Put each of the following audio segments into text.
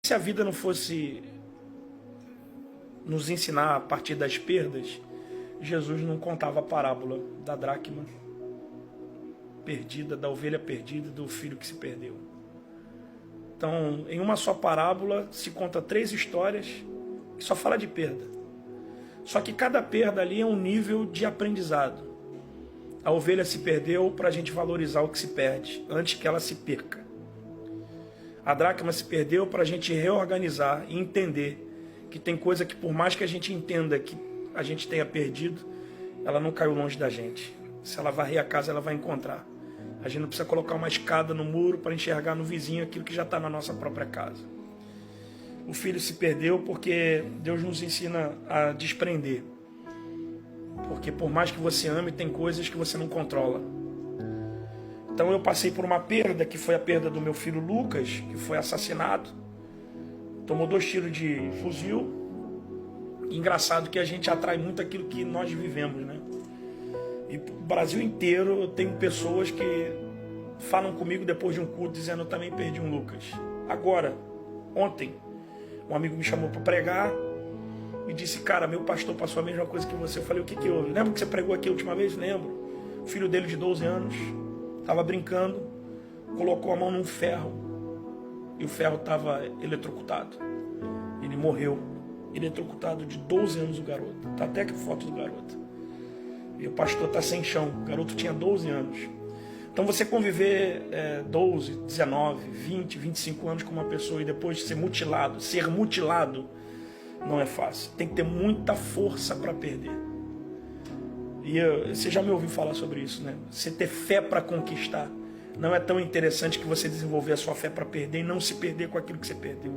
Se a vida não fosse nos ensinar a partir das perdas, Jesus não contava a parábola da dracma perdida, da ovelha perdida, do filho que se perdeu. Então, em uma só parábola se conta 3 histórias que só fala de perda. Só que cada perda ali é um nível de aprendizado. A ovelha se perdeu para a gente valorizar o que se perde, antes que ela se perca. A dracma se perdeu para a gente reorganizar e entender que tem coisa que, por mais que a gente entenda que a gente tenha perdido, ela não caiu longe da gente. Se ela varrer a casa, ela vai encontrar. A gente não precisa colocar uma escada no muro para enxergar no vizinho aquilo que já está na nossa própria casa. O filho se perdeu porque Deus nos ensina a desprender. Porque por mais que você ame, tem coisas que você não controla. Então eu passei por uma perda, que foi a perda do meu filho Lucas, que foi assassinado. Tomou 2 tiros de fuzil. Engraçado que a gente atrai muito aquilo que nós vivemos, né? E o Brasil inteiro eu tenho pessoas que falam comigo depois de um culto dizendo: eu também perdi um Lucas. Agora, ontem, um amigo me chamou para pregar e disse: cara, meu pastor passou a mesma coisa que você. Eu falei: o que houve? Lembra que você pregou aqui a última vez? Lembro. O filho dele de 12 anos estava brincando, colocou a mão num ferro e o ferro estava eletrocutado. Ele morreu, eletrocutado, de 12 anos o garoto. Tá até aqui a foto do garoto. E o pastor está sem chão. O garoto tinha 12 anos. Então você conviver 12, 19, 20, 25 anos com uma pessoa e depois ser mutilado, não é fácil. Tem que ter muita força para perder. E você já me ouviu falar sobre isso, né? Você ter fé para conquistar. Não é tão interessante que você desenvolver a sua fé para perder e não se perder com aquilo que você perdeu.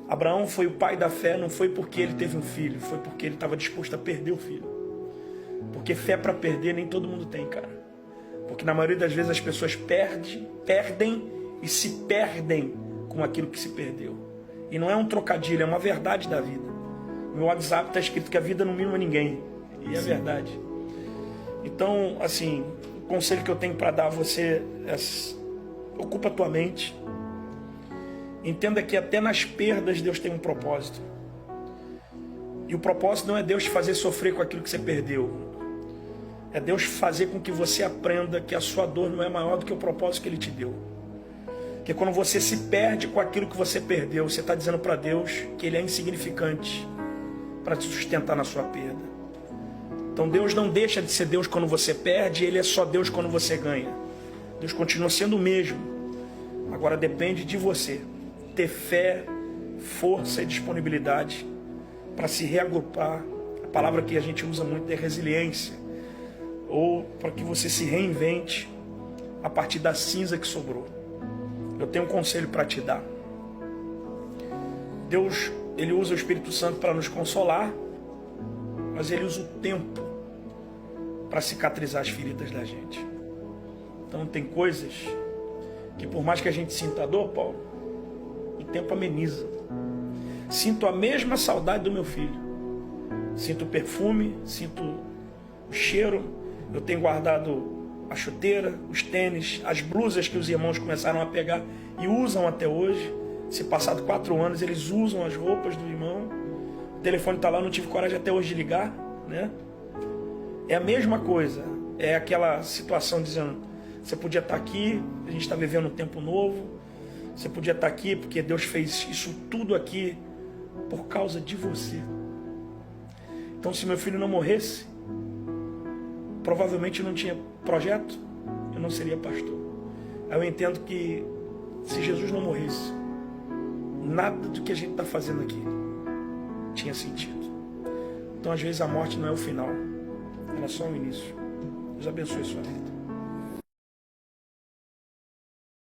Abraão foi o pai da fé, não foi porque ele teve um filho, foi porque ele estava disposto a perder o filho. Porque fé para perder nem todo mundo tem, cara. Porque na maioria das vezes as pessoas perdem e se perdem com aquilo que se perdeu. E não é um trocadilho, é uma verdade da vida. No meu WhatsApp está escrito que a vida não mima ninguém. E é verdade. Então, assim, o conselho que eu tenho para dar a você é: ocupa a tua mente. Entenda que até nas perdas Deus tem um propósito. E o propósito não é Deus te fazer sofrer com aquilo que você perdeu. É Deus fazer com que você aprenda que a sua dor não é maior do que o propósito que Ele te deu. Porque quando você se perde com aquilo que você perdeu, você está dizendo para Deus que Ele é insignificante para te sustentar na sua perda. Então Deus não deixa de ser Deus quando você perde, Ele é só Deus quando você ganha. Deus continua sendo o mesmo. Agora depende de você ter fé, força e disponibilidade para se reagrupar. A palavra que a gente usa muito é resiliência. Ou para que você se reinvente a partir da cinza que sobrou. Eu tenho um conselho para te dar. Deus, Ele usa o Espírito Santo para nos consolar, mas Ele usa o tempo para cicatrizar as feridas da gente. Então tem coisas que, por mais que a gente sinta a dor, Paulo, o tempo ameniza. Sinto a mesma saudade do meu filho. Sinto o perfume, sinto o cheiro. Eu tenho guardado a chuteira, os tênis, as blusas que os irmãos começaram a pegar e usam até hoje. Se passado 4 anos, eles usam as roupas do irmão. O telefone está lá, não tive coragem até hoje de ligar, né? É a mesma coisa. É aquela situação dizendo: você podia estar aqui, a gente está vivendo um tempo novo. Você podia estar aqui porque Deus fez isso tudo aqui por causa de você. Então, se meu filho não morresse, provavelmente não tinha projeto, eu não seria pastor. Eu entendo que se Jesus não morresse, nada do que a gente está fazendo aqui tinha sentido. Então, às vezes, a morte não é o final, ela é só o início. Deus abençoe a sua vida.